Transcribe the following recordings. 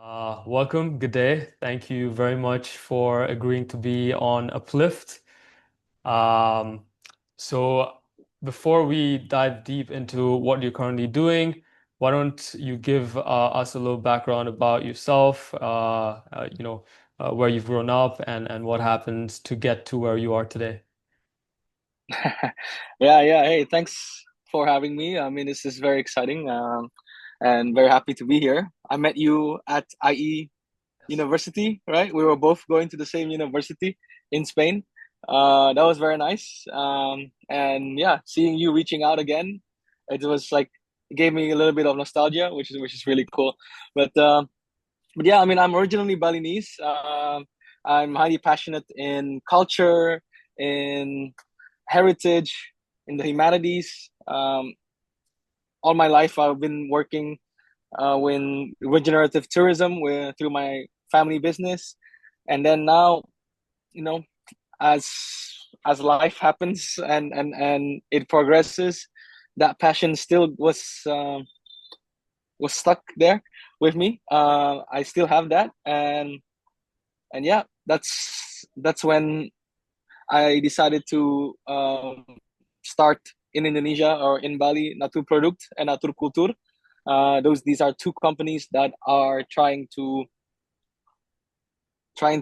Welcome, Gede. Thank you very much for agreeing to be on Uplift. Um, so, before we dive deep into what you're currently doing, why don't you give us a little background about yourself, where you've grown up and what happened to get to where you are today? Yeah. Hey, thanks for having me. I mean, this is very exciting, and very happy to be here. I met you at IE Yes. University, right? We were both going to the same university in Spain. That was very nice. And yeah, seeing you reaching out again, it was like it gave me a little bit of nostalgia, which is really cool. But but yeah, I mean, I'm originally Balinese. I'm highly passionate in culture, in heritage, in the humanities. All my life, I've been working with regenerative tourism through my family business, and then now, you know, as as life happens and it progresses, that passion still was stuck there with me. I still have that, and yeah, that's when I decided to start in Indonesia or in Bali, Naturprodukt and Naturkultur. These are two companies that are trying to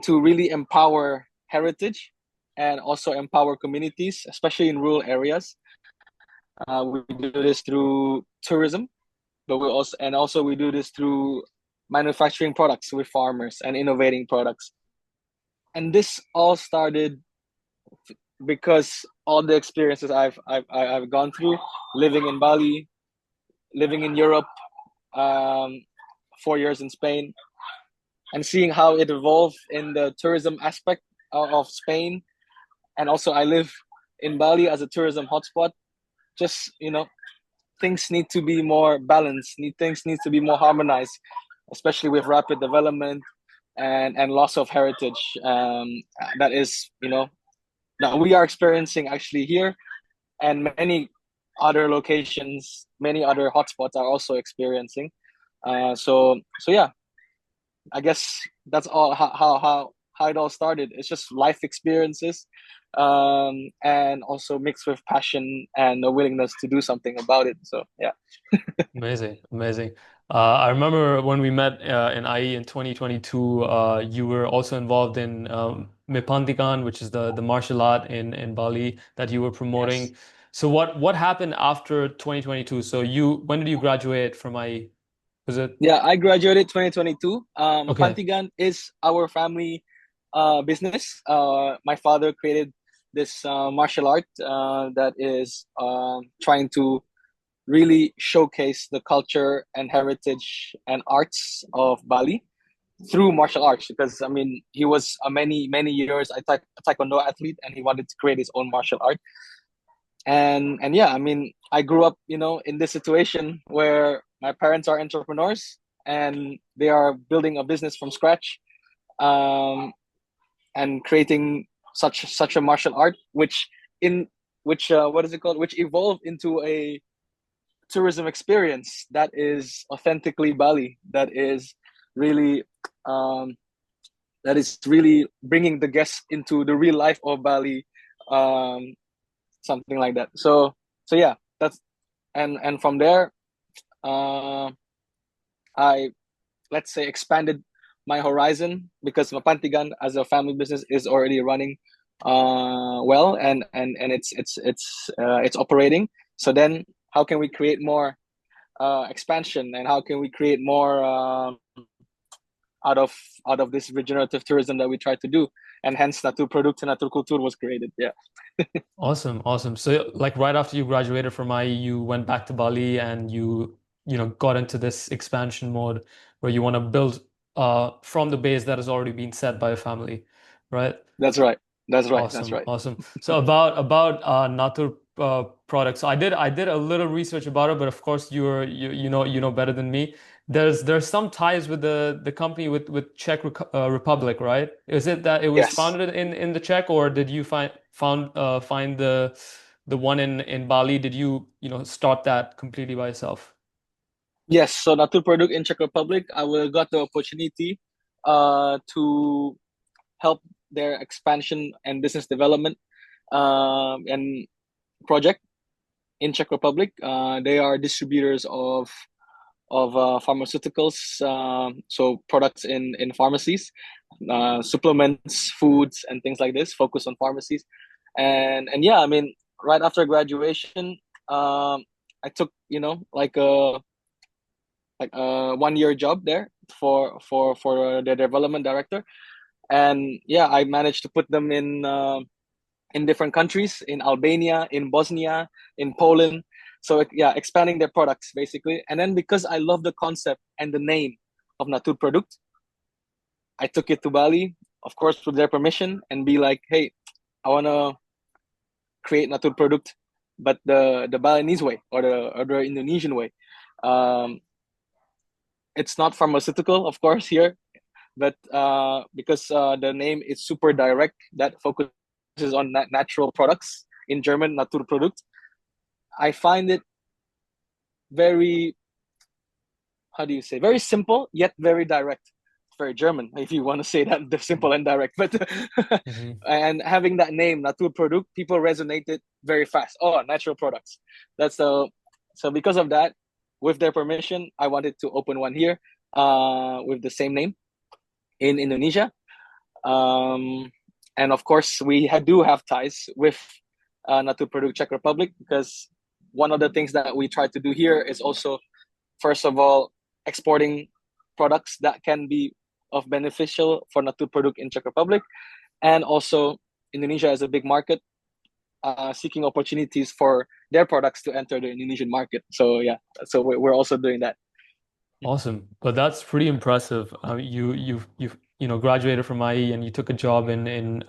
really empower heritage and also empower communities, especially in rural areas. We do this through tourism, but we also we do this through manufacturing products with farmers and innovating products. And this all started because all the experiences I've gone through, living in Bali, living in Europe, um, 4 years in Spain, and seeing how it evolved in the tourism aspect of Spain. And also, I live in Bali as a tourism hotspot. Just things need to be more balanced. Things need to be more harmonized, especially with rapid development and loss of heritage. That is, that we are experiencing actually here, and many other locations, many other hotspots are also experiencing. So yeah, I guess that's all how it all started. It's just life experiences, and also mixed with passion and a willingness to do something about it. So yeah. Amazing, amazing. I remember when we met in IE in 2022, you were also involved in Mepantikan, which is the martial art in Bali that you were Yes. promoting. So what happened after 2022? So when did you graduate from IE? Was it Yeah, I graduated 2022. okay? Pantigan is our family business. My father created this martial art that is trying to really showcase the culture and heritage and arts of Bali through martial arts. Because I mean, he was a many years a taekwondo athlete, and he wanted to create his own martial art. And yeah, I mean, I grew up, in this situation where my parents are entrepreneurs and they are building a business from scratch, um, and creating such a martial art, in which what is it called? Which evolved into a tourism experience that is authentically Bali, really um, that is really bringing the guests into the real life of Bali, um, something like that. So yeah, that's and from there, uh, I, let's say, expanded my horizon because Mapantigan as a family business is already running well, and it's operating. So then, how can we create more expansion, and how can we create more out of this regenerative tourism that we try to do? And hence, Naturprodukt and Naturkultur was created. Yeah. Awesome, awesome. So like right after you graduated from IE, you went back to Bali and you got into this expansion mode where you want to build from the base that has already been set by a family, right? That's right. That's right. That's Awesome, right. awesome. So about Natur products. So I did a little research about it, but of course you know better than me. There's some ties with the company with Czech Republic, right? Is it that it was Yes. founded in the Czech, or did you find the one in Bali? Did you start that completely by yourself? Yes, so Naturprodukt in Czech Republic, I will got the opportunity to help their expansion and business development and project in Czech Republic. They are distributors of pharmaceuticals, so products in pharmacies, supplements, foods, and things like this. Focus on pharmacies, and yeah, I mean, right after graduation, I took like a 1 year job there for the development director, and yeah, I managed to put them in different countries, in Albania, in Bosnia, in Poland. So yeah, expanding their products basically. And then because I love the concept and the name of Naturprodukt, I took it to Bali, of course, with their permission, and be like, hey, I want to create Naturprodukt, but the Balinese way, or the Indonesian way. Um, it's not pharmaceutical, of course, here, but because the name is super direct, that focuses on natural products, in German Naturprodukt. I find it very, how do you say, very simple yet very direct. It's very German, if you want to say that, the simple and direct. But Hmm. and having that name Naturprodukt, people resonated very fast. Oh, natural products. That's the So because of that, with their permission, I wanted to open one here with the same name in Indonesia. Um, and of course, do have ties with Naturprodukt Czech Republic, because one of the things that we try to do here is also, first of all, exporting products that can be of beneficial for Naturprodukt in Czech Republic, and also Indonesia is a big market, seeking opportunities for their products to enter the Indonesian market. So yeah, so we're also doing that. Awesome. But that's pretty impressive. Graduated from IE and you took a job in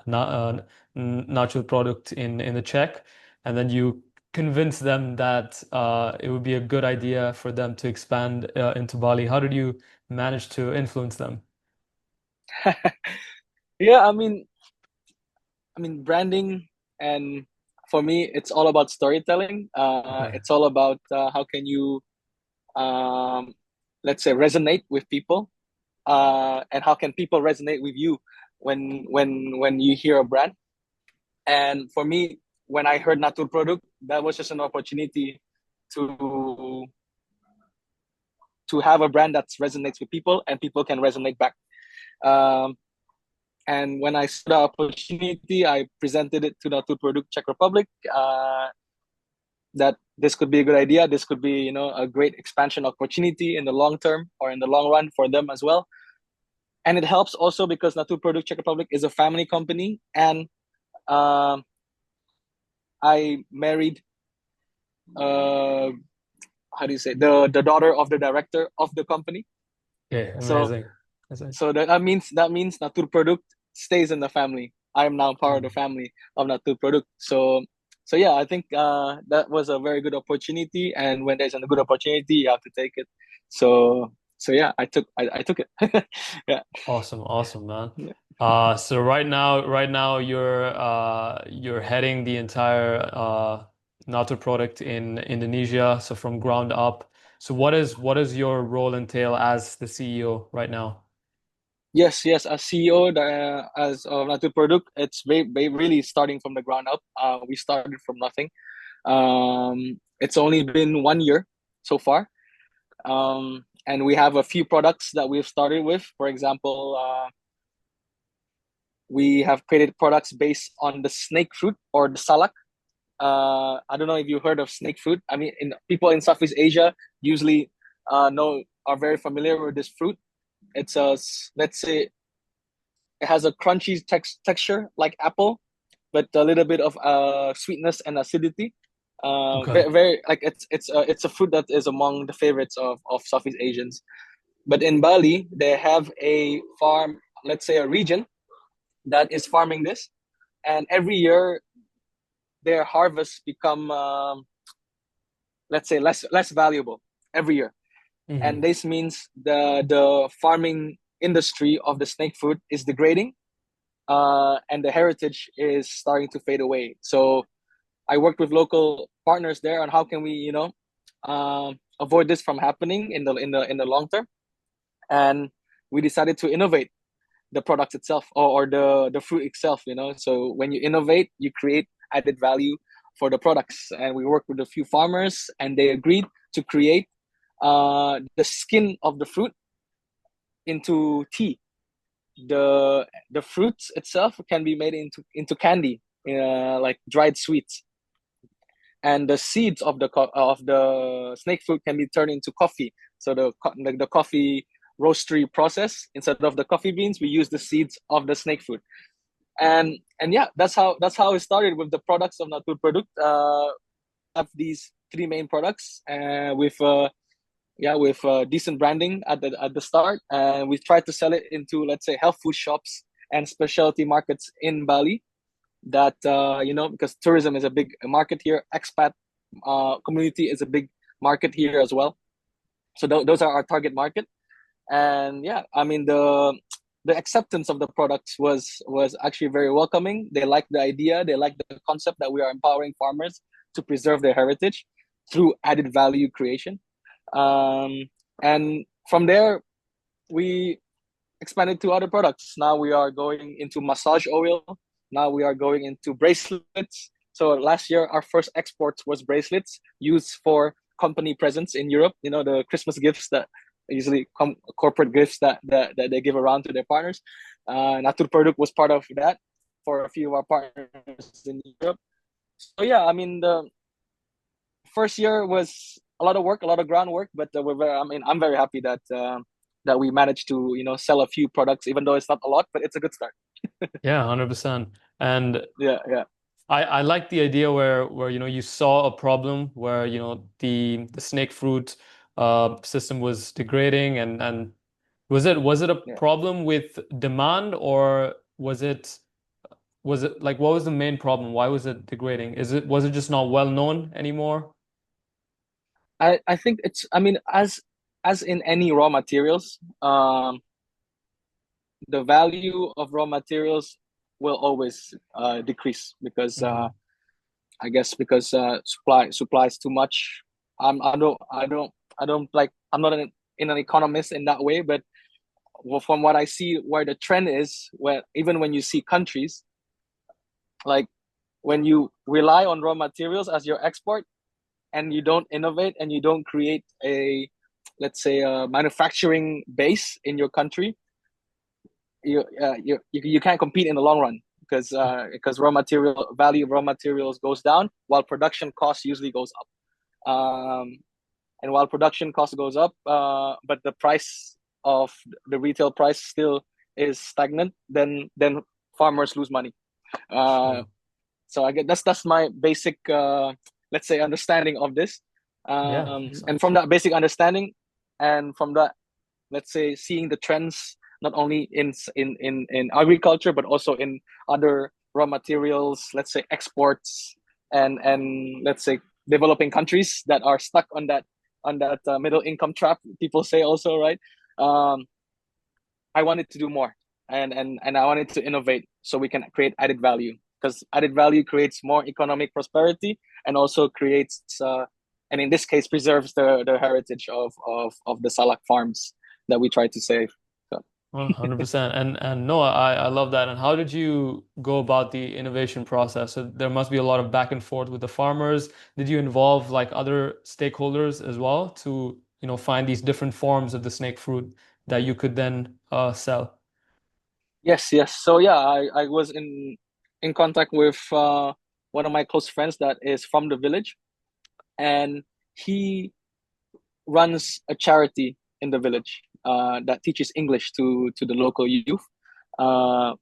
natural product in the Czech, and then you convinced them that it would be a good idea for them to expand into Bali. How did you manage to influence them? Yeah, I mean branding, and for me it's all about storytelling. Okay. It's all about how can you, um, let's say, resonate with people, and how can people resonate with you when you hear a brand. And for me, when I heard Naturprodukt, that was just an opportunity to to have a brand that resonates with people and people can resonate back. Um, and when I saw the opportunity, I presented it to Naturprodukt Czech Republic, that this could be a good idea. This could be, a great expansion opportunity in the long term or in the long run for them as well. And it helps also because Naturprodukt Czech Republic is a family company, and um, I married, uh, how do you say, the daughter of the director of the company. Okay, So amazing. Amazing. so that means Naturprodukt stays in the family. I am now part of the Mm. family of Naturprodukt. So yeah, I think that was a very good opportunity. And when there's a good opportunity, you have to take it. So yeah, I took it. Yeah. Awesome, awesome, man. Yeah. So right now you're heading the entire Nato product in Indonesia, so from ground up. So what is your role entail as the CEO right now? Yes, yes. As CEO, as of Naturprodukt, it's really starting from the ground up. We started from nothing. It's only been 1 year so far. And we have a few products that we've started with. For example, we have created products based on the snake fruit, or the salak. I don't know if you heard of snake fruit. I mean, people in Southeast Asia usually are very familiar with this fruit. It's let's say, it has a crunchy texture like apple, but a little bit of sweetness and acidity. Okay. Very, very, like, it's a fruit that is among the favorites of Southeast Asians. But in Bali, they have a farm, let's say a region, that is farming this, and every year their harvests become, let's say, less valuable every year. And Hmm. this means the farming industry of the snake fruit is degrading, and the heritage is starting to fade away. So I worked with local partners there on how can we, avoid this from happening in the long term, and we decided to innovate the product itself, or the fruit itself. So when you innovate, you create added value for the products. And we worked with a few farmers, and they agreed to create the skin of the fruit into tea. The fruits itself can be made into candy, like dried sweets, and the seeds of the snake fruit can be turned into coffee. So the coffee roastery process, instead of the coffee beans, we use the seeds of the snake fruit. And yeah, that's how it started with the products of Naturprodukt. Have these three main products, with decent branding at the start, and we tried to sell it into, let's say, health food shops and specialty markets in Bali. That because tourism is a big market here, expat community is a big market here as well. So those are our target market. And yeah, I mean, the acceptance of the products was actually very welcoming. They liked the idea, they liked the concept that we are empowering farmers to preserve their heritage through added value creation. And from there, we expanded to other products. Now we are going into massage oil. Now we are going into bracelets. So last year, our first exports was bracelets used for company presents in Europe. The Christmas gifts that usually corporate gifts that they give around to their partners. Naturprodukt was part of that for a few of our partners in Europe. So yeah, I mean, the first year was a lot of work, a lot of groundwork, but I'm very happy that we managed to sell a few products, even though it's not a lot, but it's a good start. Yeah, 100%. And Yeah, yeah, I like the idea where you saw a problem where the snake fruit system was degrading, and was it a yeah. problem with demand, or was it like, what was the main problem? Why was it degrading? Was it just not well known anymore? I think I mean, as in any raw materials, the value of raw materials will always decrease, because Mm. I guess because supply is too much. I don't like, I'm not an economist in that way, but well, from what I see, where the trend is, where even when you see countries, like, when you rely on raw materials as your export, and you don't innovate, and you don't create a, let's say, a manufacturing base in your country, you can't compete in the long run, because raw materials goes down while production cost usually goes up. And while production cost goes up, but the price of the retail price still is stagnant, then farmers lose money. uh, True. so I get that's my basic, let's say, understanding of this. Yeah, makes And from sense. that basic understanding, and from that, let's say, seeing the trends, not only in agriculture, but also in other raw materials, let's say exports, and let's say developing countries that are stuck on that middle income trap, people say also, right? um, I wanted to do more, and I wanted to innovate so we can create added value, because added value creates more economic prosperity, and also creates, and in this case, preserves the heritage of the Salak farms that we try to save. So, 100%. And no, I love that. And how did you go about the innovation process? So there must be a lot of back and forth with the farmers. Did you involve like other stakeholders as well to, find these different forms of the snake fruit that you could then sell? yes, yes. So yeah, I was in contact with one of my close friends that is from the village, and he runs a charity in the village that teaches English to the local youth. Uh,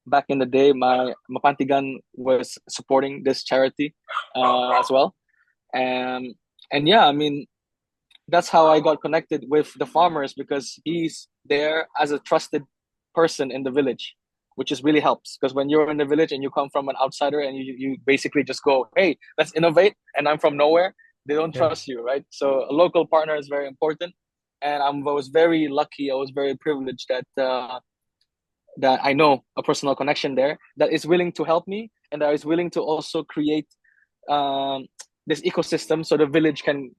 Back in the day, my Mapantigan was supporting this charity as well, and and yeah, I mean, that's how I got connected with the farmers, because he's there as a trusted person in the village, which is really helps, because when you're in the village and you come from an outsider, and you basically just go, hey, let's innovate, and I'm from nowhere, they don't Yeah. trust you, right? So a local partner is very important. And I was very lucky, I was very privileged that I know a personal connection there that is willing to help me, and that is willing to also create, um, this ecosystem so the village can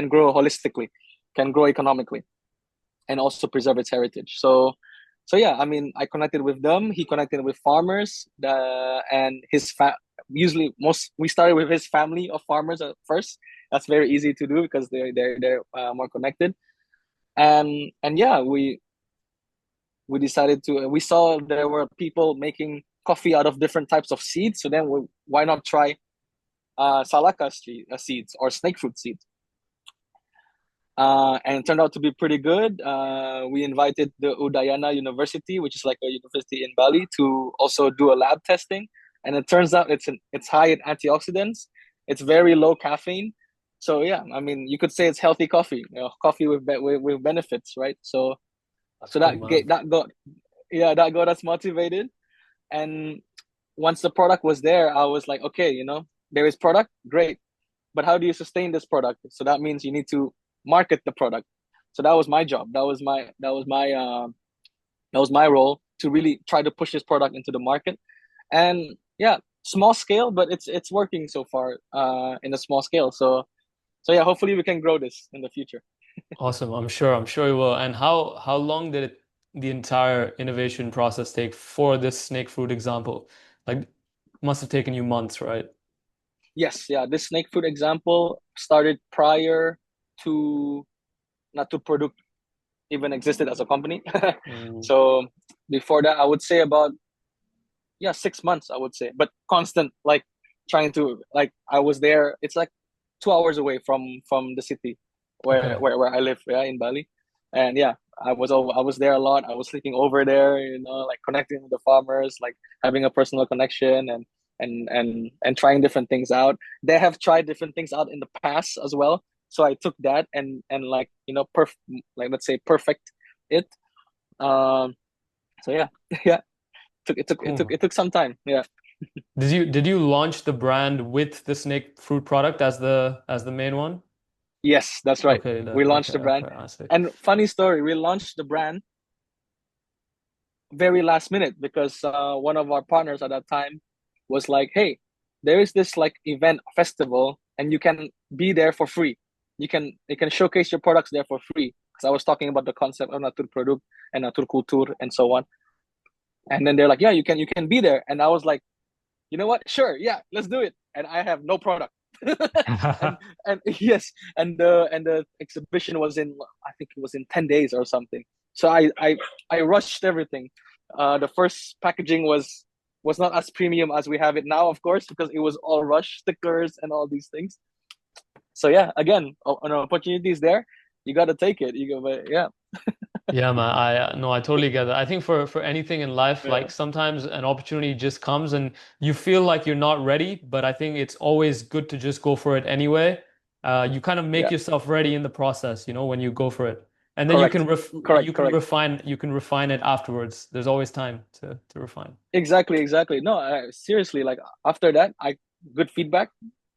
grow holistically, can grow economically, and also preserve its heritage. So yeah, I mean, I connected with them. He connected with farmers, and usually most we started with his family of farmers at first. That's very easy to do because they're more connected. And yeah, we decided to. We saw there were people making coffee out of different types of seeds. So then why not try salaka seeds or snake fruit seeds? And it turned out to be pretty good. We invited the Udayana University, which is like a university in Bali, to also do a lab testing. And it turns out it's high in antioxidants. It's very low caffeine. So yeah, I mean, you could say it's healthy coffee. Coffee with benefits, right? So Oh man. that got us motivated. And once the product was there, I was like, okay, there is product, great, but how do you sustain this product? So that means you need to market the product. So that was my job. That was my role to really try to push this product into the market. And yeah, small scale, but it's working so far in a small scale. So yeah, hopefully we can grow this in the future. Awesome. I'm sure you will. And how long did the entire innovation process take for this snake fruit example? Like, must have taken you months, right? Yes, yeah. This snake fruit example started prior to Naturprodukt even existed as a company. Mm, So before that, I would say about, yeah, 6 months, I would say, but constant, like trying to, like, I was there. It's like 2 hours away from the city where okay. where, where I live, yeah, in Bali. And yeah, I was there a lot. I was sleeping over there, like connecting with the farmers, like having a personal connection, and trying different things out. They have tried different things out in the past as well. So I took that and like, like, let's say, perfect it. Um so yeah. Yeah, Cool. it took some time. Yeah. Did you launch the brand with the snake fruit product as the main one? Yes, that's right. Okay, We okay, launched the brand. okay, I see. And funny story, we launched the brand very last minute because one of our partners at that time was like, "Hey, there is this like event festival, and you can be there for free. You can showcase your products there for free." Because I was talking about the concept of Naturprodukt and Naturkultur and so on. And then they're like, "Yeah, you can be there." And I was like, "You know what? Sure, yeah, let's do it." And I have no product. and and yes, and the exhibition was in, I think it was in 10 days or something. So I rushed everything. The first packaging was not as premium as we have it now, of course, because it was all rush stickers and all these things. So yeah, again, an opportunity is there. You got to take it. You go, but yeah. Yeah, man. I no, I totally get that. I think for anything in life, Yeah, like sometimes an opportunity just comes and you feel like you're not ready, but I think it's always good to just go for it anyway. You kind of make yeah. yourself ready in the process, when you go for it, and then you can Correct, correct. refine it afterwards. There's always time to refine. Exactly. No, seriously, like after that, I good feedback.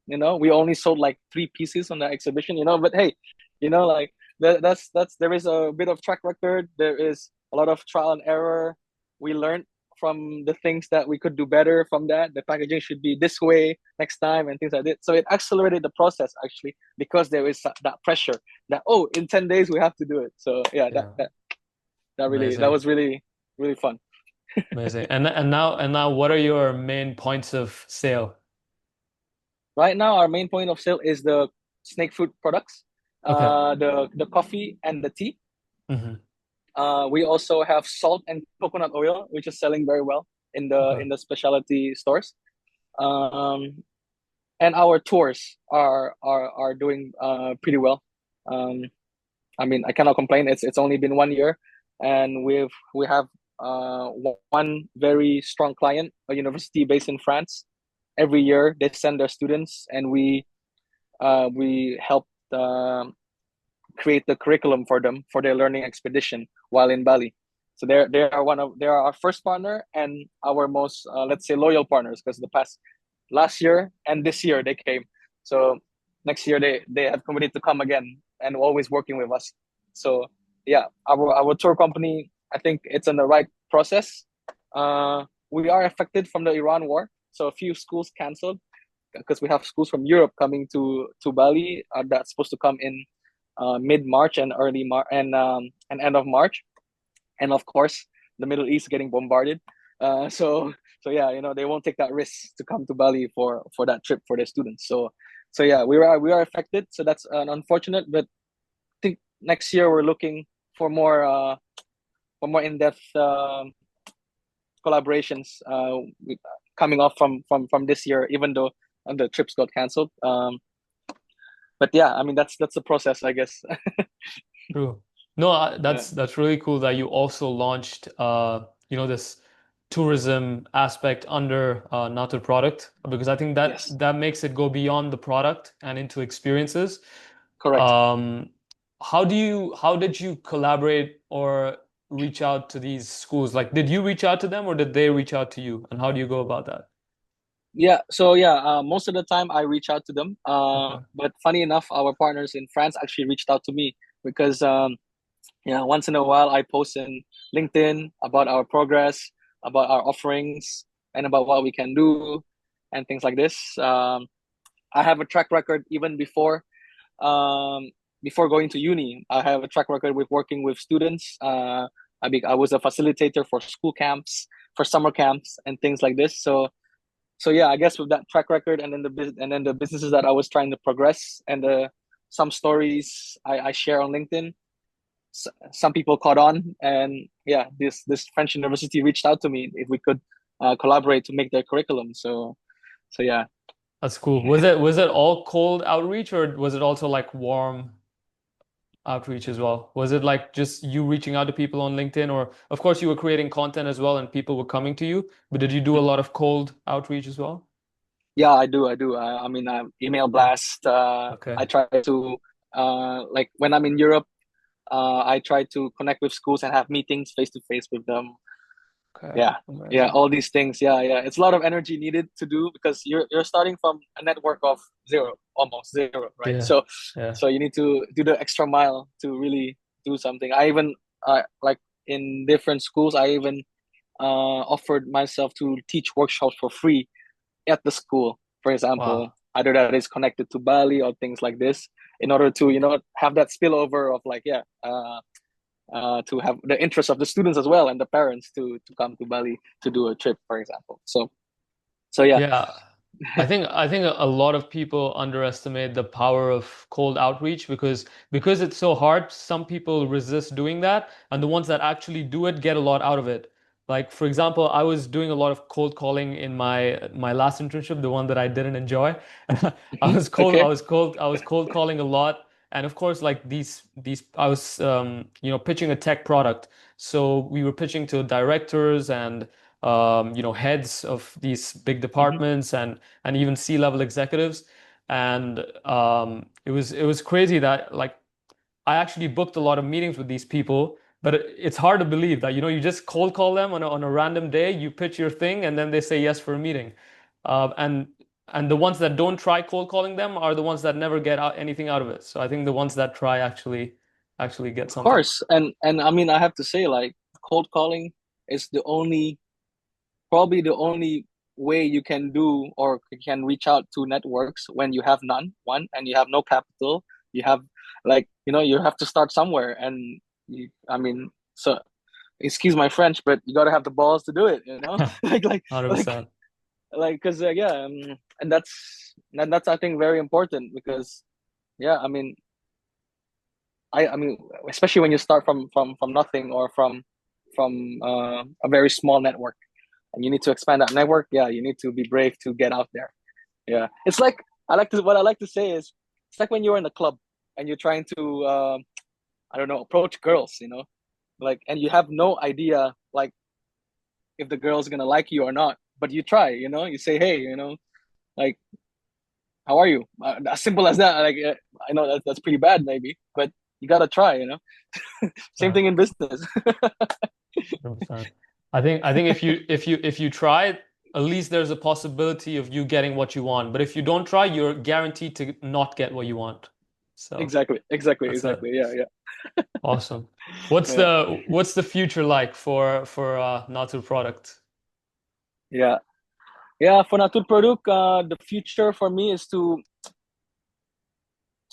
We only sold like 3 pieces on the exhibition. But hey, like there is a bit of track record. There is a lot of trial and error. We learned from the things that we could do better from that. The packaging should be this way next time and things like that. So it accelerated the process actually because there is that pressure that, oh, in 10 days we have to do it. So yeah, that Yeah, that, that amazing, was really, really fun. amazing. And now, what are your main points of sale? Right now, our main point of sale is the snake fruit products, Okay. the coffee and the tea. Hmm. We also have salt and coconut oil, which is selling very well in the Okay. in the specialty stores. Um, and our tours are doing pretty well. Um, I mean, I cannot complain. It's only been 1 year, and we have uh, one very strong client, a university based in France. Every year they send their students, and we help create the curriculum for them for their learning expedition while in Bali. So they are our first partner and our most, let's say, loyal partners, because the past last year and this year they came. So next year they have committed to come again and always working with us. So yeah, our tour company, I think it's in the right process. We are affected from the Iran war, so a few schools canceled, because we have schools from Europe coming to Bali, that's supposed to come in mid-March and early March and end of March, and of course the Middle East getting bombarded. So yeah, they won't take that risk to come to Bali for that trip for their students. So yeah, we are affected. So that's unfortunate, but I think next year we're looking for more in-depth collaborations coming off from this year, even though the trips got canceled. But yeah, I mean that's the process, I guess. True. No, Yeah. that's really cool that you also launched this tourism aspect under Naturprodukt, because I think that Yes. that makes it go beyond the product and into experiences. Correct. Um, how did you collaborate or reach out to these schools? Like, did you reach out to them or did they reach out to you? And how do you go about that? Yeah. So yeah, most of the time I reach out to them. Okay. But funny enough, our partners in France actually reached out to me because yeah, once in a while I post in LinkedIn about our progress, about our offerings, and about what we can do, and things like this. I have a track record even before going to uni. I have a track record with working with students. I was a facilitator for school camps, for summer camps, and things like this. So yeah, I guess with that track record, and then the businesses that I was trying to progress, and some stories I share on LinkedIn, some people caught on, and yeah, this French university reached out to me if we could collaborate to make their curriculum. So yeah. That's cool. Was it all cold outreach or was it also like warm outreach as well? Was it like just you reaching out to people on LinkedIn, or of course you were creating content as well and people were coming to you, but did you do a lot of cold outreach as well? Yeah, I do. I do. I mean, email Okay. blast. Okay. I try to like when I'm in Europe, I try to connect with schools and have meetings face to face with them. Okay. Yeah, yeah, Amazing. all these things. Yeah, yeah. It's a lot of energy needed to do because you're starting from a network of zero, almost zero, right? Yeah. Yeah. So you need to do the extra mile to really do something. I even like in different schools, I even offered myself to teach workshops for free at the school, for example, Wow. either that is connected to Bali or things like this, in order to have that spillover of like to have the interest of the students as well and the parents to come to Bali to do a trip, for example. So yeah. Yeah, I think a lot of people underestimate the power of cold outreach because it's so hard, some people resist doing that, and the ones that actually do it get a lot out of it. Like for example, I was doing a lot of cold calling in my last internship, the one that I didn't enjoy. Okay. I was cold calling a lot. And of course, like these I was pitching a tech product. So we were pitching to directors and heads of these big Hmm. departments and even C-level executives. And it was crazy that like I actually booked a lot of meetings with these people, but it's hard to believe that you just cold call them on a random day, you pitch your thing, and then they say yes for a meeting. And the ones that don't try cold calling them are the ones that never get anything out of it. So I think the ones that try actually get Of something. course, and I mean I have to say like cold calling is probably the only way you can do or can reach out to networks when you have one, and you have no capital. You have like you have to start somewhere, and I mean, so excuse my French, but you got to have the balls to do it, like like 100%. because yeah, and that's I think very important because yeah, I mean I mean especially when you start from nothing or from a very small network, and you need to expand that network. Yeah, you need to be brave to get out there. Yeah, it's like what I like to say is it's like when you're in a club and you're trying to I don't know, approach girls, like, and you have no idea like if the girl's gonna like you or not, but you try, you say hey, like how are you, as simple as that. Like I know that's pretty bad maybe, but you gotta try. Same Uh, thing in business. 100%. I think if you try, at least there's a possibility of you getting what you want. But if you don't try, you're guaranteed to not get what you want. So Exactly, exactly, that's it. exactly. Yeah, yeah, Awesome. What's yeah, the what's the future like for Natu product? yeah. Yeah, for Naturprodukt, the future for me is to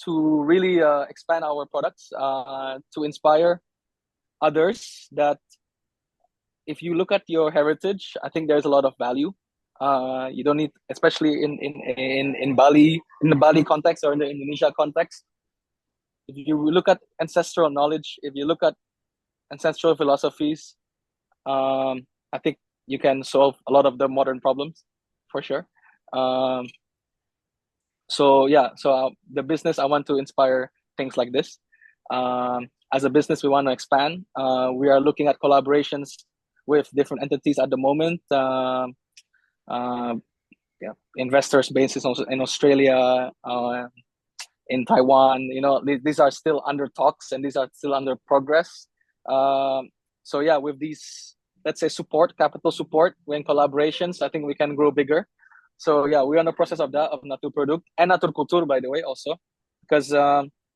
really expand our products, to inspire others. That if you look at your heritage, I think there's a lot of value. You don't need, especially in Bali, in the Bali context or in the Indonesia context. If you look at ancestral knowledge, if you look at ancestral philosophies, I think you can solve a lot of the modern problems for sure. Um, so yeah, so the business I want to inspire things like this. As a business, we want to expand. We are looking at collaborations with different entities at the moment. Uh, yeah, investors based in Australia, in Taiwan. These are still under talks and these are still under progress. Um, so yeah, with these, let's say, capital support, when collaborations, I think we can grow bigger. So yeah, we're in the process of that, of Naturprodukt and Naturkultur, by the way, also, because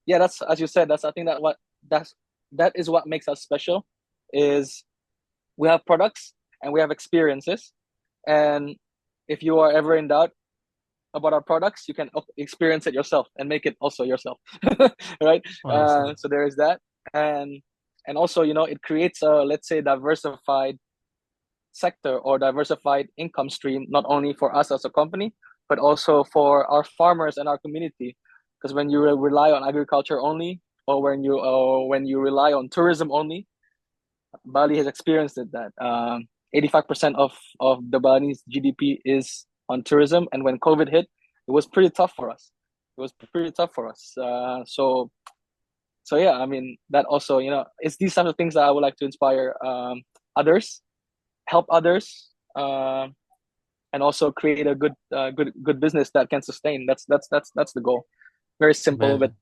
yeah, that's, as you said, that's, I think that is what makes us special, is we have products and we have experiences, and if you are ever in doubt about our products, you can experience it yourself and make it also yourself, right? Honestly. So there is that, and also, it creates a, let's say, diversified sector or diversified income stream, not only for us as a company, but also for our farmers and our community. Because when you rely on agriculture only, or when you rely on tourism only, Bali has experienced it that 85% of the Balinese GDP is on tourism, and when COVID hit, it was pretty tough for us. It was pretty tough for us. So yeah, I mean, that also, it's these types of things that I would like to inspire others, help others, and also create a good business that can sustain. That's the goal. Very simple, but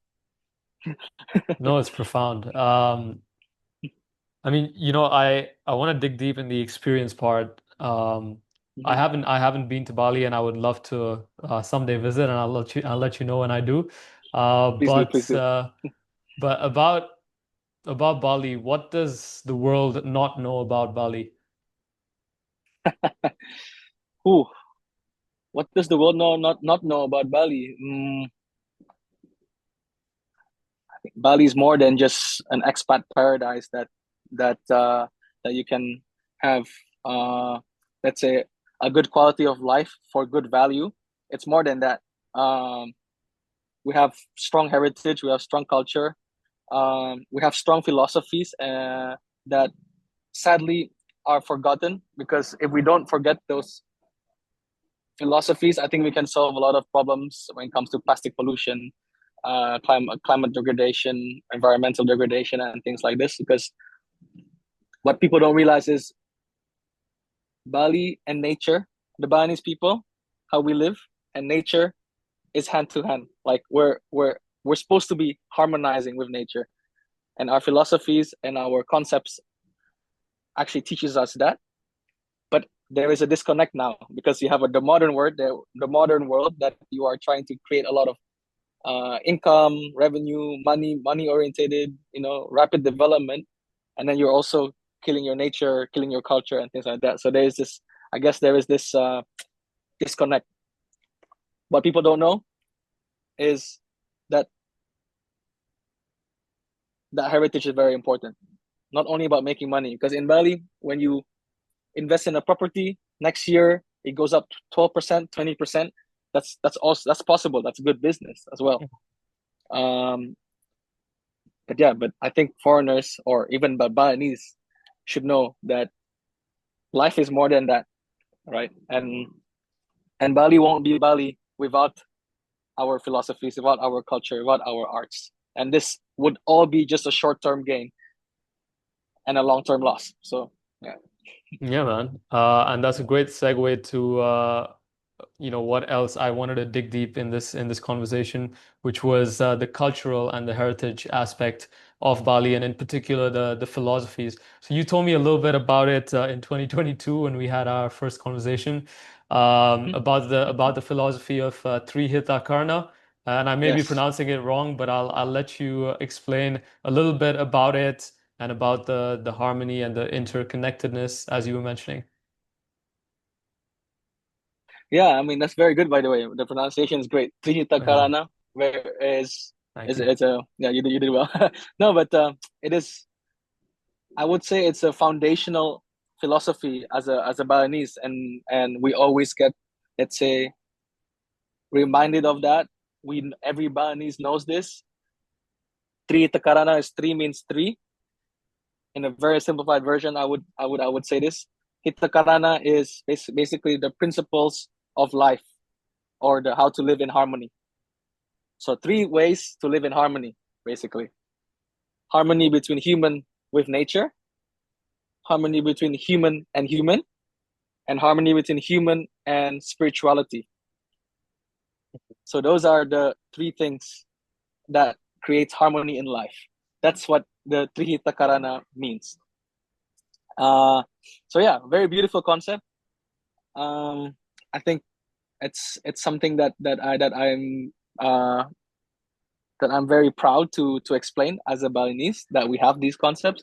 Amazing. No, it's profound. I mean, I want to dig deep in the experience part. mhm. I haven't been to Bali, and I would love to someday visit, and I'll let you know when I do. Uh, Please do, please but do. uh, but about Bali, what does the world not know about Bali? Ooh, what does the world not know about Bali? Bali is more than just an expat paradise that you can have, uh, let's say, a good quality of life for good value. It's more than that. Um, we have strong heritage, we have strong culture, we have strong philosophies that sadly are forgotten, because if we don't forget those philosophies, I think we can solve a lot of problems when it comes to plastic pollution, climate degradation, environmental degradation, and things like this. Because what people don't realize is Bali and nature, the Balinese people, how we live, and nature is hand to hand. Like we're supposed to be harmonizing with nature, and our philosophies and our concepts actually teaches us that. But there is a disconnect now, because you have the modern world, the modern world, that you are trying to create a lot of income, revenue, money orientated, rapid development, and then you're also killing your nature, killing your culture, and things like that. So I guess there is this disconnect. What people don't know is that that heritage is very important. Not only about making money, because in Bali, when you invest in a property, next year it goes up 12%, 20%. That's possible. That's good business as well. Um, but yeah, but I think foreigners or even Balinese should know that life is more than that, right? And Bali won't be Bali without our philosophies, without our culture, without our arts. And this would all be just a short-term gain and a long-term loss. So yeah. Yeah, man. And that's a great segue to what else I wanted to dig deep in this conversation, which was the cultural and the heritage aspect of Bali, and in particular the philosophies. So you told me a little bit about it in 2022 when we had our first conversation Mhm. about the philosophy of Tri Hita Karana. And I may be Yes. pronouncing it wrong, but I'll let you explain a little bit about it and about the harmony and the interconnectedness as you were mentioning. Yeah, I mean that's very good by the way. The pronunciation is great. Hita Yeah, Karana, where thank is you. it's a yeah you did well. No, but it is. I would say it's a foundational philosophy as a Balinese, and we always get, let's say, reminded of that. We every Balinese knows this. Hita Karana is three means three. In a very simplified version, I would say this. Hita Karana is basically the principles of life, or the how to live in harmony. So three ways to live in harmony, basically. Harmony between human with nature, harmony between human and human, and harmony between human and spirituality. So those are the three things that creates harmony in life. That's what the Trihita Karana means. Uh, so yeah, very beautiful concept. I think it's something uh, that I'm very proud to explain as a Balinese, that we have these concepts.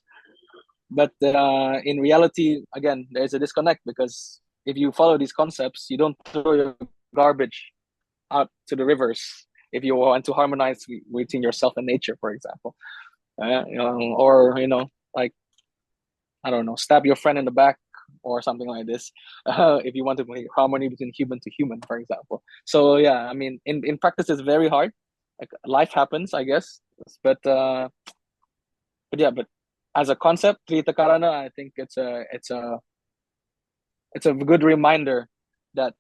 But in reality, again, there's a disconnect, because if you follow these concepts, you don't throw your garbage out to the rivers if you want to harmonize between yourself and nature, for example. Or like, I don't know, stab your friend in the back or something like this, if you want to make harmony between human to human, for example. So yeah, I mean, in practice, it's very hard. Like, life happens, I guess, but yeah, but as a concept, Trita Karana, I think it's a good reminder that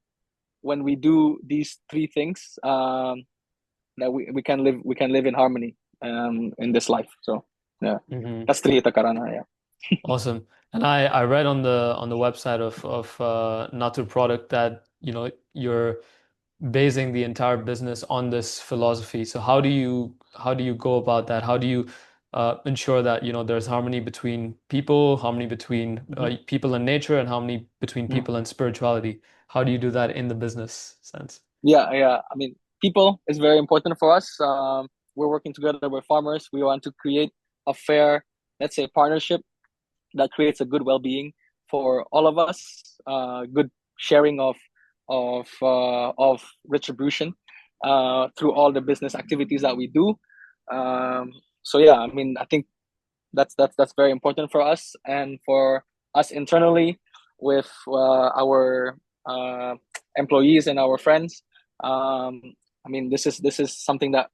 when we do these three things, that we can live in harmony in this life. So yeah, Hmm. that's Trita Karana. Yeah. Awesome. And I read on the website of Naturprodukt that you're basing the entire business on this philosophy. So how do you go about that? How do you ensure that there's harmony between people, harmony between Mm-hmm. people and nature, and harmony between Mm-hmm. people and spirituality? How do you do that in the business sense? Yeah, yeah. I mean, people is very important for us. We're working together with farmers. We want to create a fair, let's say, partnership that creates a good well-being for all of us. Good sharing of retribution through all the business activities that we do. Um, so yeah, I mean, I think that's very important for us, and for us internally with our employees and our friends. um, I mean, this is something that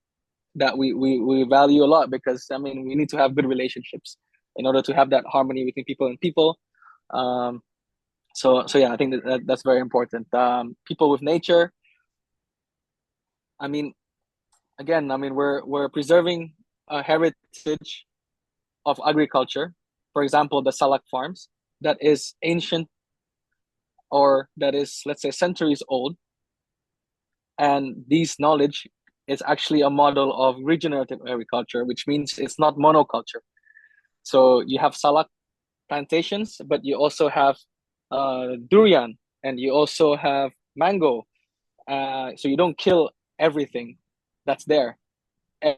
we value a lot, because I mean, we need to have good relationships in order to have that harmony between people and people. Um, so yeah, I think that's very important. People with nature, I mean, again, I mean, we're preserving a heritage of agriculture. For example, the Salak farms, that is ancient, or that is, let's say, centuries old. And this knowledge is actually a model of regenerative agriculture, which means it's not monoculture. So you have Salak plantations, but you also have durian, and you also have mango. So you don't kill everything that's there. Every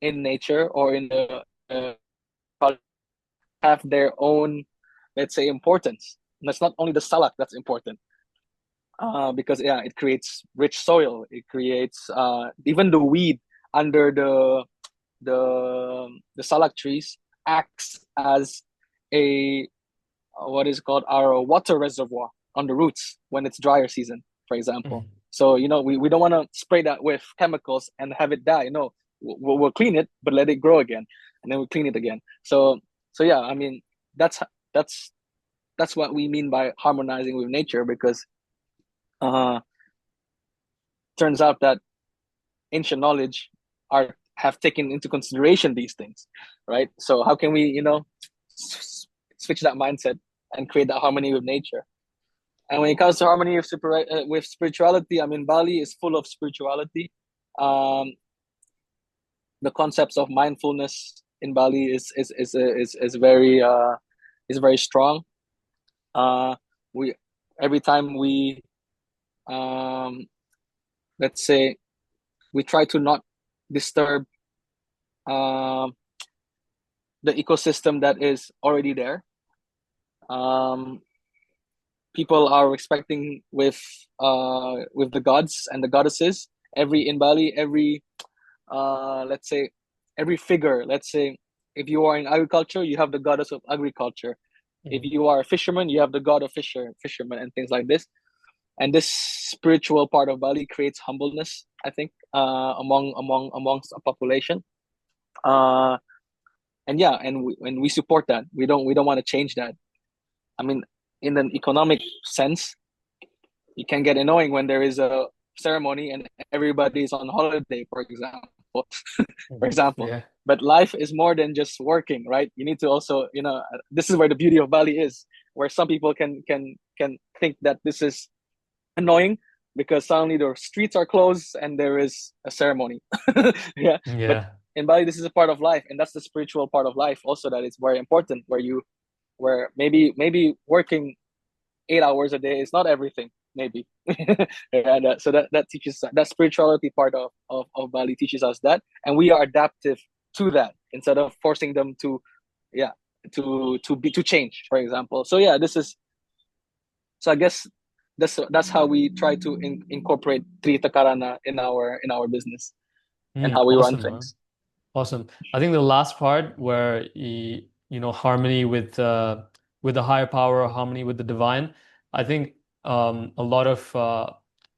in nature or in the have their own, let's say, importance. And it's not only the salak that's important, because yeah, it creates rich soil. It creates even the weed under the salak trees acts as a what is called our water reservoir on the roots when it's drier season, for example. Mhm. So we don't want to spray that with chemicals and have it die. No, we'll clean it, but let it grow again, and then we'll clean it again. So yeah, I mean, that's that's that's what we mean by harmonizing with nature, because uh turns out that ancient knowledge are have taken into consideration these things, right? So how can we switch that mindset and create that harmony with nature? And when it comes to harmony with spirituality, I mean, Bali is full of spirituality. Um, the concepts of mindfulness in Bali is very strong. We Every time we um, let's say, we try to not disturb um, the ecosystem that is already there. Um, people are respecting with the gods and the goddesses. Every in Bali, every let's say every figure. Let's say if you are in agriculture, you have the goddess of agriculture. If Mhm. you are a fisherman, you have the god of fishermen, and things like this. And this spiritual part of Bali creates humbleness, I think, amongst a population. Uh, and yeah, and we support that. We don't want to change that. I mean, in an economic sense, it can get annoying when there is a ceremony and everybody's on holiday, for example. For Mhm. example. Yeah. But life is more than just working, right? You need to also, this is where the beauty of Bali is, where some people can think that this is annoying because suddenly the streets are closed and there is a ceremony. Yeah, but Yeah. in Bali, this is a part of life, and that's the spiritual part of life. Also, that is very important, where maybe working 8 hours a day is not everything, maybe. And so that teaches that spirituality part of Bali teaches us that, and we are adaptive to that instead of forcing them to, yeah, to change, for example. So yeah, this is so I guess that's how we try to incorporate Hita Karana in our business and how we run Awesome, man. things. Awesome. I think the last part where harmony with the higher power, harmony with the divine. I think a lot of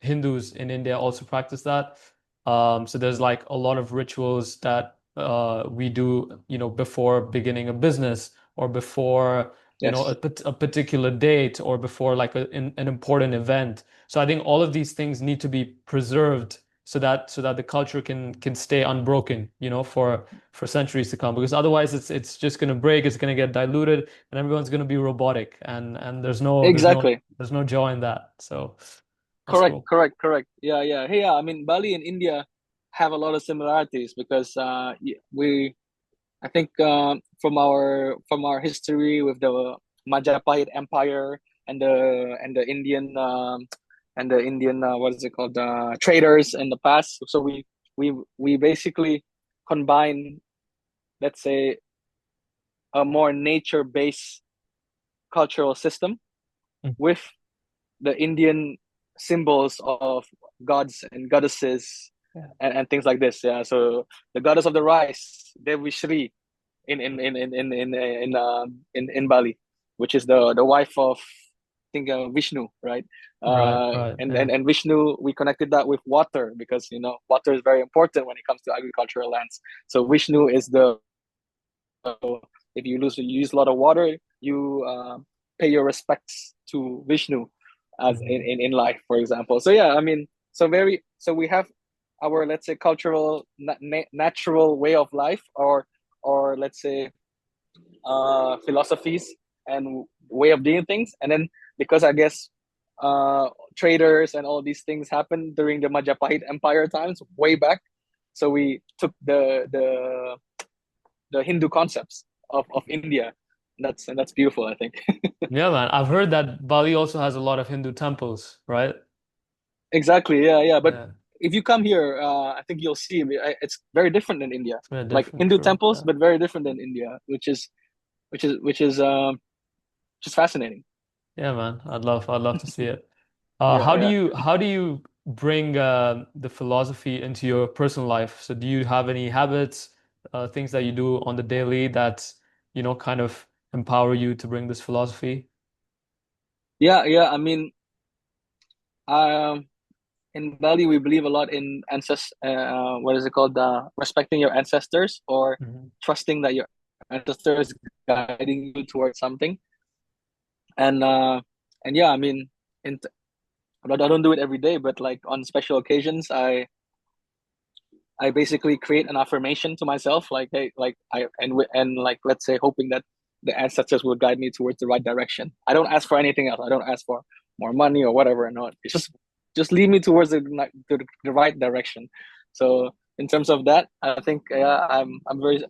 Hindus in India also practice that. So there's like a lot of rituals that we do, before beginning a business or before, Yes, a particular date or before like an important event. So I think all of these things need to be preserved so that the culture can stay unbroken, for centuries to come. Because otherwise, it's just going to break. It's going to get diluted, and everyone's going to be robotic, and there's no there's no exactly. there's no joy in that. So that's Correct, cool. correct, correct. Yeah, yeah. Hey, yeah. I mean, Bali and India have a lot of similarities because I think from our history with the Majapahit Empire and the Indian what is it called, traders in the past. So we basically combine, let's say, a more nature-based cultural system Mm. with the Indian symbols of gods and goddesses Yeah. and things like this. Yeah. So the goddess of the rice, Devi Shri, in Bali, which is the wife of, I think, Vishnu, right? Right, right. And Vishnu, we connected that with water because water is very important when it comes to agricultural lands. So Vishnu is the if you use a lot of water, you pay your respects to Vishnu as Yeah. in life, for example. So yeah, I mean, so we have our, let's say, cultural natural way of life, or let's say philosophies and way of doing things, and then because I guess traders and all these things happened during the Majapahit Empire times way back, so we took the Hindu concepts of India. And that's beautiful, I think. Yeah, man. I've heard that Bali also has a lot of Hindu temples, right? Exactly. Yeah, yeah. But Yeah, if you come here, I think you'll see it's very different than India. it's very Like different. Hindu True. temples, Yeah. but very different than India, which is just fascinating. Yeah, man. I'd love to see it. Yeah, How do yeah. you bring the philosophy into your personal life? So do you have any habits, things that you do on the daily that, kind of empower you to bring this philosophy? Yeah, yeah. I mean, um, in Bali, we believe a lot in what is it called? Respecting your ancestors, or Mhm. trusting that your ancestors guiding you towards something. And yeah, I mean, in but I don't do it every day, but like on special occasions, I basically create an affirmation to myself, like, hey, like and like, let's say, hoping that the ancestors will guide me towards the right direction. I don't ask for anything else. I don't ask for more money or whatever. No, it's just lead me towards the right direction. So in terms of that, I think, I'm very,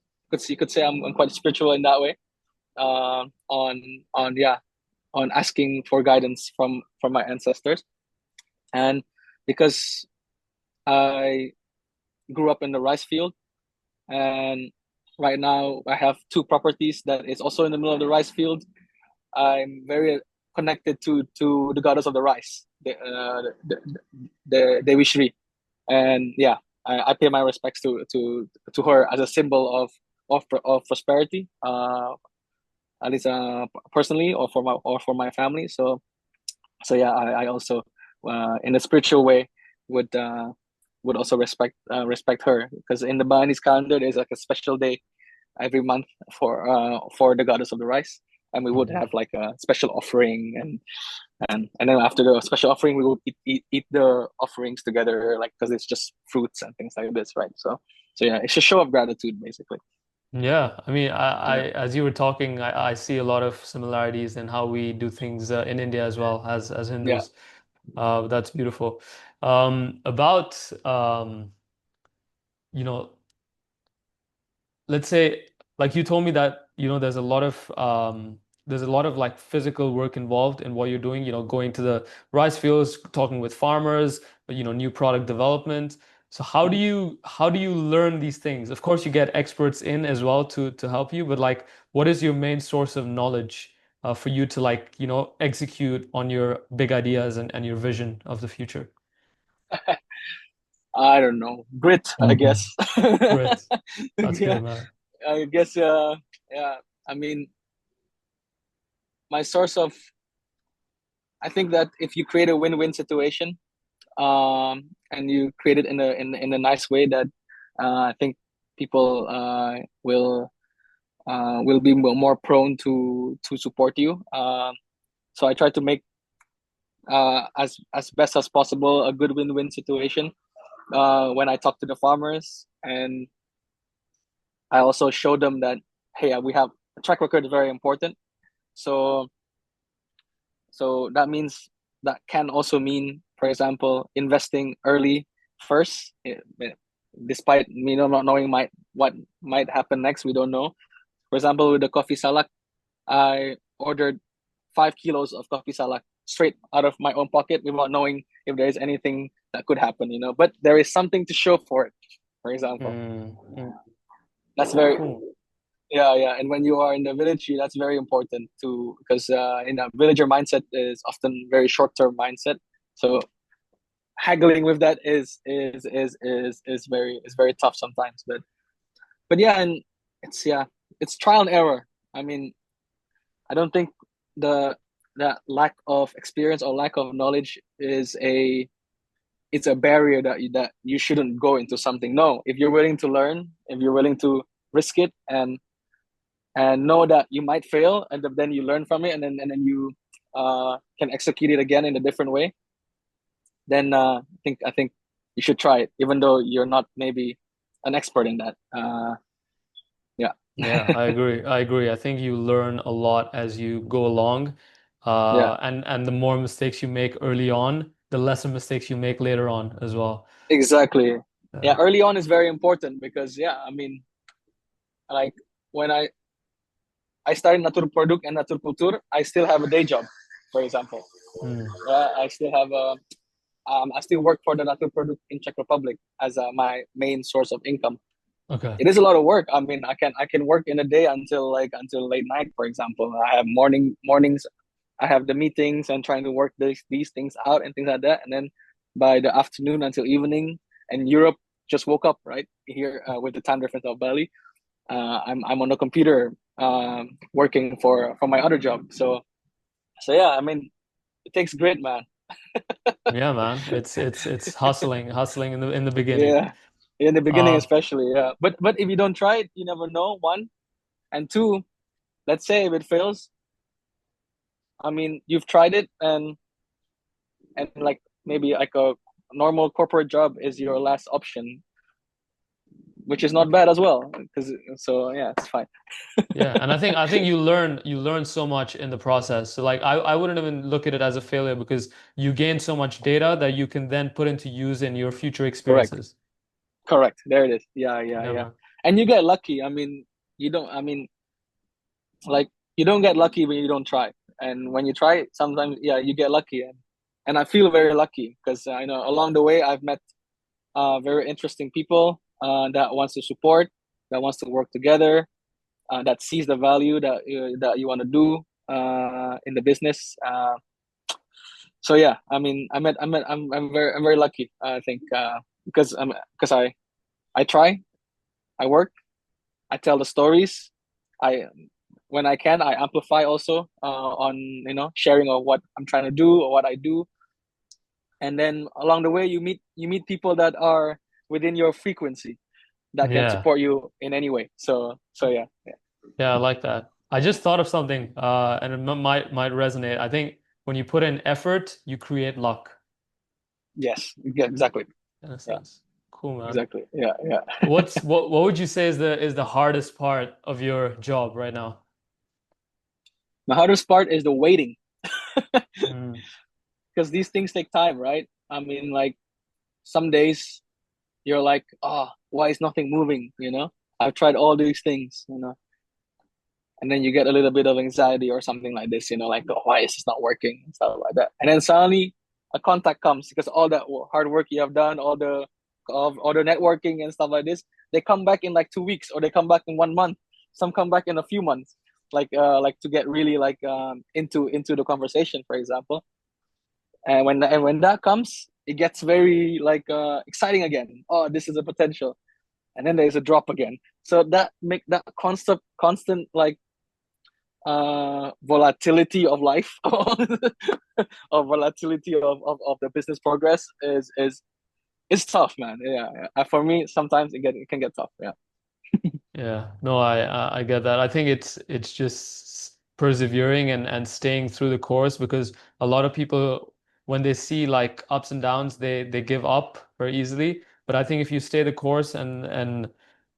you could say I'm quite spiritual in that way. On Yeah, on asking for guidance from my ancestors, and because I grew up in the rice field, and right now I have two properties that is also in the middle of the rice field. I'm very connected to the goddess of the rice, the Dewi Shri. And yeah, I pay my respects to her as a symbol of prosperity, at least personally, or for my family. So yeah, I also in a spiritual way would would also respect her, because in the Balinese calendar there's like a special day every month for the goddess of the rice, and we would Mhm. have like a special offering, and then after the special offering we will eat the offerings together, like, because it's just fruits and things like this, right? So yeah, it's a show of gratitude basically. Yeah, I mean, Yeah, as you were talking, I see a lot of similarities in how we do things in India as well as yeah. Hindus. That's beautiful. About you know, let's say, like you told me that, there's a lot of like physical work involved in what you're doing, going to the rice fields, talking with farmers, new product development. So Mhm. how do you learn these things? Of course, you get experts in as well to help you, but like, what is your main source of knowledge for you to like, execute on your big ideas and your vision of the future? I don't know, grit, I guess. Great. That's Yeah, good, man. I guess. Yeah, I mean, my source of I think that if you create a win-win situation, and you create it in a nice way, that I think people will be more prone to support you. So I try to make as best as possible a good win-win situation when I talk to the farmers, and I also show them that, hey, we have a track record is very important. So that means, that can also mean, for example, investing early first, despite me not knowing what might happen next. We don't know. For example, with the coffee salak, I ordered 5 kilos of coffee salak straight out of my own pocket without knowing if there is anything that could happen. But there is something to show for it. For example, Mm, that's very cool. yeah, yeah. And when you are in the village, that's very important too, because in a villager mindset is often very short term mindset. So haggling with that is very tough sometimes. But yeah, and it's trial and error. I mean, I don't think the that lack of experience or lack of knowledge it's a barrier that you shouldn't go into something. No, if you're willing to learn, if you're willing to risk it, and know that you might fail, and then you learn from it, and then you can execute it again in a different way, then I think you should try it, even though you're not maybe an expert in that. Yeah. Yeah, I agree. I agree. I think you learn a lot as you go along. Yeah, And the more mistakes you make early on, the lesser mistakes you make later on as well. exactly. Yeah, Yeah. early on is very important, because yeah, I mean, like, when I started Naturprodukt and Naturkultur, I still have a day job, for example. Mm, I still work for the Naturprodukt in Czech Republic as my main source of income. okay. It is a lot of work. I mean, I can work in a day until late night, for example. I have mornings, I have the meetings and trying to work these things out and things like that. And then by the afternoon until evening, and Europe just woke up right here, with the time difference of Bali. I'm on the computer, working for my other job. So yeah, I mean, it takes grit, man. Yeah, man. It's hustling in the beginning. Yeah, in the beginning Uh, especially. Yeah, but if you don't try it, you never know. One, and two, let's say if it fails, I mean, you've tried it, and like, maybe like a normal corporate job is your last option, which is not bad as well. Because so yeah, it's fine. yeah, and I think you learn so much in the process. So like I wouldn't even look at it as a failure because you gain so much data that you can then put into use in your future Correct, experiences. correct. There it is. Yeah, yeah, Yeah, yeah. man. And you get lucky. I mean, you don't. I mean, like, you don't get lucky when you don't try, and when you try, sometimes, yeah, you get lucky, and I feel very lucky, because I know along the way I've met very interesting people that wants to support, that wants to work together, that sees the value that you want to do. in the business. So yeah, I mean, I'm very lucky. I think because I try, I work, I tell the stories. I when I can, I amplify also on sharing of what I'm trying to do or what I do. And then along the way, you meet people that are within your frequency that can Yeah. support you in any way. So yeah, yeah. Yeah, I like that. I just thought of something, and it might resonate. I think when you put in effort, you create luck, Yes, yeah, exactly. in a Yeah, sense. Cool, man. exactly. Yeah, yeah. What would you say is the hardest part of your job right now? My hardest part is the waiting Mm, because these things take time, right? I mean, like some days you're like, oh, why is nothing moving? I've tried all these things, and then you get a little bit of anxiety or something like this, like, oh, why is this not working and stuff like that. And then suddenly a contact comes because all that hard work you have done, all the networking and stuff like this, they come back in like 2 weeks or they come back in 1 month. Some come back in a few months, like to get really like into the conversation, for example. And when that comes, it gets very like exciting again. Oh, this is a potential, and then there's a drop again. So that make that constant like volatility of life or volatility of the business progress is tough, man. Yeah, yeah. For me sometimes it can get tough. Yeah. yeah. No, I get that. I think it's just persevering and staying through the course because a lot of people when they see like ups and downs, they give up very easily. But I think if you stay the course and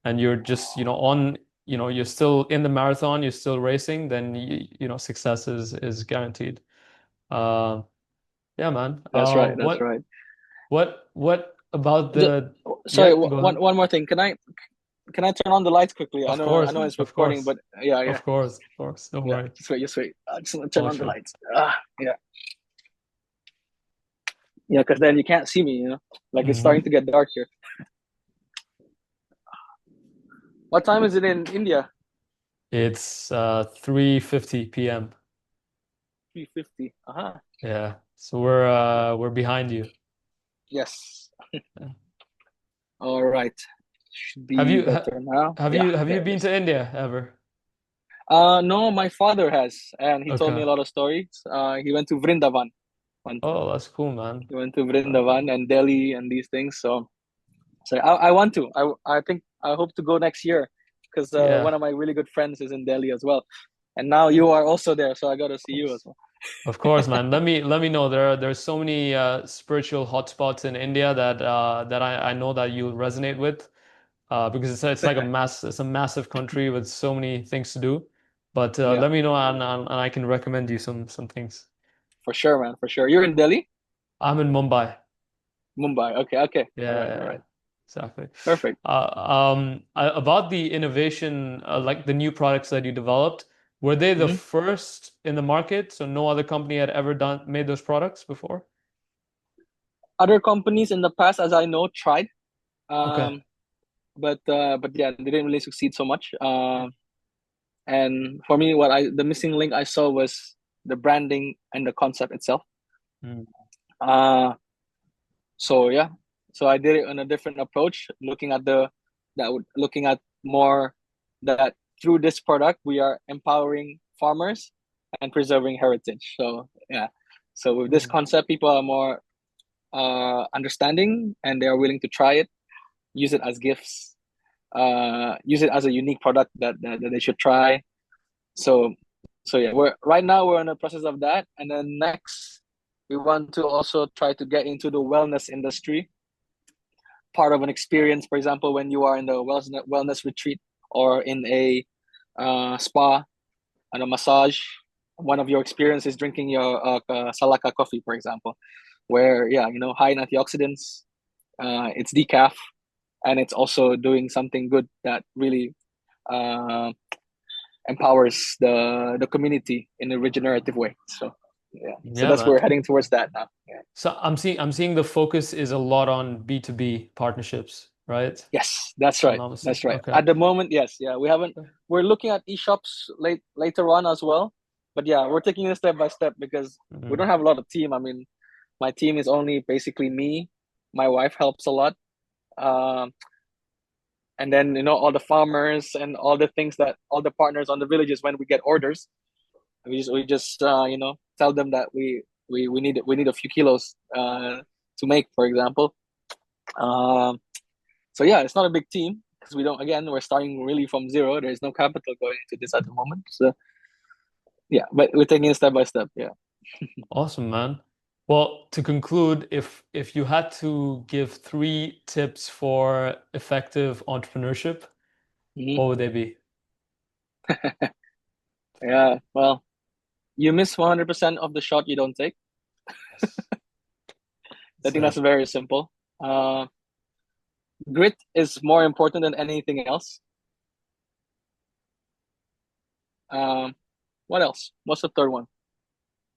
you're just, on, you're still in the marathon, you're still racing, then success is guaranteed. Uh, yeah, man. That's right, that's right. What about Just, the sorry, yeah, go ahead. one more thing. Can I turn on the lights quickly? I Of know I course, know it's of recording, course. but yeah, yeah, Of course. Don't yeah. worry. Just wait. I just want to turn Oh, on the sure. lights. Yeah, yeah, because then you can't see me. Like it's starting Hmm. to get dark here. What time is it in India? It's 3:50 p.m. 3:50. Uh-huh. Yeah. So we're behind you. Yes. Yeah. All right. Should Have be you ha better now. Yeah, have you there it been is. to India ever? No, my father has, and he told me Okay. a lot of stories. He went to Vrindavan once. Oh, that's cool, man. He went to Uh, Vrindavan and Delhi and these things. So I want to. I think I hope to go next year because one yeah, of my really good friends is in Delhi as well, and now of you are also there, so I got to see you as course. well. Of course, man. Let me know. There's so many spiritual hotspots in India that I know that you resonate with. Because it's like it's a massive country with so many things to do. But Yeah, let me know and I can recommend you some things. for sure, man, for sure. You're in Delhi, I'm in Mumbai. Mumbai. Okay, okay. Yeah, All right, yeah, all yeah. right. Exactly. Perfect. About the innovation, like the new products that you developed, were they the Hmm. first in the market? So no other company had ever made those products before? Other companies in the past, as I know, tried, Okay. um, but yeah, they didn't really succeed so much. And for me, the missing link I saw was the branding and the concept itself. Mm. Uh, so yeah, so I did it on a different approach, looking at more that through this product we are empowering farmers and preserving heritage. So yeah, so with this Mm. concept, people are more understanding and they are willing to try it, use it as gifts, use it as a unique product that they should try. So so yeah, we're in the process of that, and then next we want to also try to get into the wellness industry, part of an experience. For example, when you are in the wellness retreat or in a spa and a massage, one of your experiences drinking your salaka coffee, for example, where yeah, high in antioxidants, it's decaf, and it's also doing something good that really uh, empowers the community in a regenerative way. So yeah, so Yeah, that's where man. we're heading towards that now. Yeah. So I'm seeing the focus is a lot on B2B partnerships, right? If Yes, that's I'm right. not That's mistaken. right. Okay. At the moment, yes, yeah, we haven't. We're looking at e-shops later on as well. but yeah, we're taking it step by step because we don't Mm. have a lot of team. I mean, my team is only basically me. My wife helps a lot. Um, and then all the farmers and all the things that all the partners on the villages when we get orders, we just tell them that we need a few kilos to make, for example. Um, so yeah, it's not a big team because we don't. Again, we're starting really from zero. There's no capital going into this at the moment. So yeah, but we're taking it step by step. Yeah. Awesome, man. Well, to conclude, if you had to give three tips for effective entrepreneurship, Mhm. what would they be? Yeah. Well, you miss 100% of the shot you don't take. Yes. I That's think it. that's very simple. Uh, Grit is more important than anything else. Um, what else? What's the third one?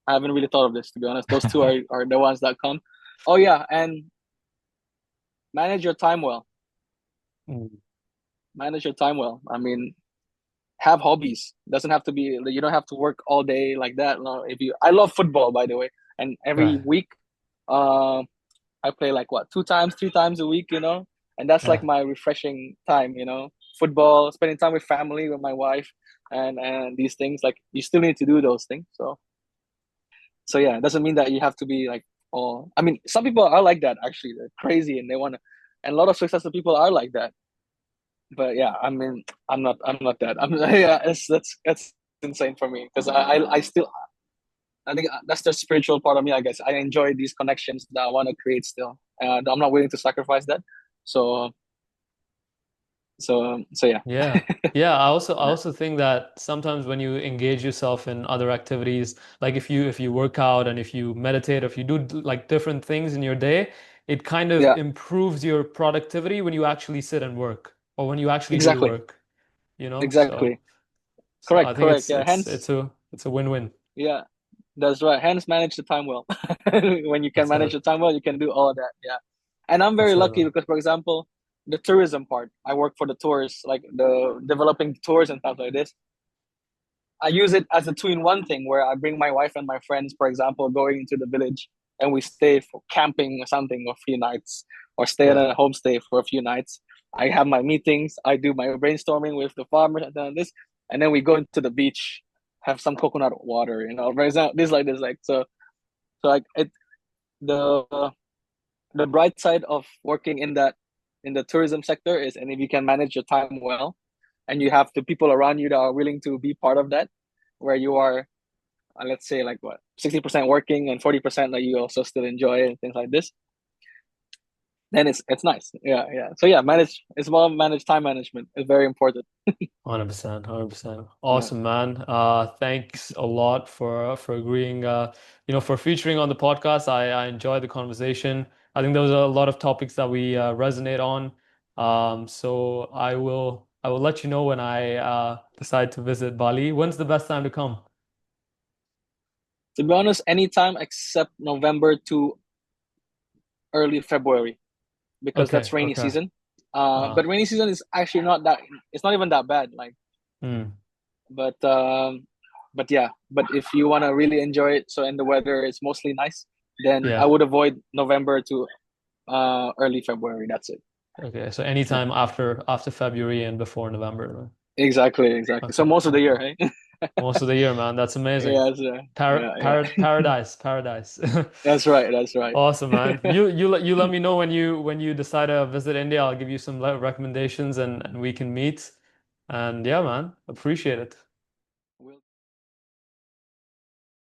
I haven't really thought of this, to be honest. Those two are the ones that come. Oh yeah, and manage your time well. Mm. Manage your time well. I mean, have hobbies. Doesn't have to be. You don't have to work all day like that. No, I love football, by the way, and every Right. week, uh, I play like what 2 times, 3 times a week. And that's like Yeah. my refreshing time. Football, spending time with family, with my wife, and these things. Like you still need to do those things. So yeah, it doesn't mean that you have to be like, oh, I mean, some people are like that actually. They're crazy and they want to, and a lot of successful people are like that. But yeah, I mean, I'm not that. Yeah, that's insane for me because I still, I think that's the spiritual part of me. I guess I enjoy these connections that I want to create still, and I'm not willing to sacrifice that. So so yeah. Yeah. Yeah, I also think that sometimes when you engage yourself in other activities, like if you work out and if you meditate, if you do like different things in your day, it kind of Yeah, improves your productivity when you actually sit and work or when you actually do the exactly, work, you know? So exactly. so I Correct, think correct. it's Yeah, it's hence, it's a it's a win-win. yeah, that's right. Hence, manage the time well. When you can That's manage it. the time well, you can do all of that. Yeah, and I'm very That's it, lucky man. because, for example, the tourism part, I work for the tours, like the developing tours and stuff like this. I use it as a two-in-one thing where I bring my wife and my friends, for example, going into the village and we stay for camping or something for a few nights or stay at Yeah. a homestay for a few nights. I have my meetings, I do my brainstorming with the farmers and this, and then we go into the beach, have some coconut water, for example, this like so like the the bright side of working in the tourism sector is, and if you can manage your time well, and you have the people around you that are willing to be part of that, where you are, let's say like what 60% working and 40% that you also still enjoy and things like this, then it's nice. Yeah, yeah. So yeah, it's well managed time management is very important. 100%, 100%. Yeah, Awesome, man. Thanks a lot for agreeing, for featuring on the podcast. I enjoyed the conversation. I think there was a lot of topics that we resonate on. So I will let you know when I decide to visit Bali. When's the best time to come? to be honest, anytime except November to early February, because Okay, that's rainy okay. season. Uh, But rainy season is actually not that, it's not even that bad, like, hmm, but yeah, but if you want to really enjoy it, so and the weather is mostly nice, then I yeah. would avoid November to early February. That's it. Okay. So Yeah. anytime after February and before November. Exactly, exactly. So Okay, most of the okay. year, hey? Most of the year, man. That's amazing. Yeah, so, yeah, yeah. Paradise, paradise. That's right, that's right. Awesome, man. You let me know when you decide to visit India. I'll give you some recommendations and we can meet. And yeah, man, appreciate it.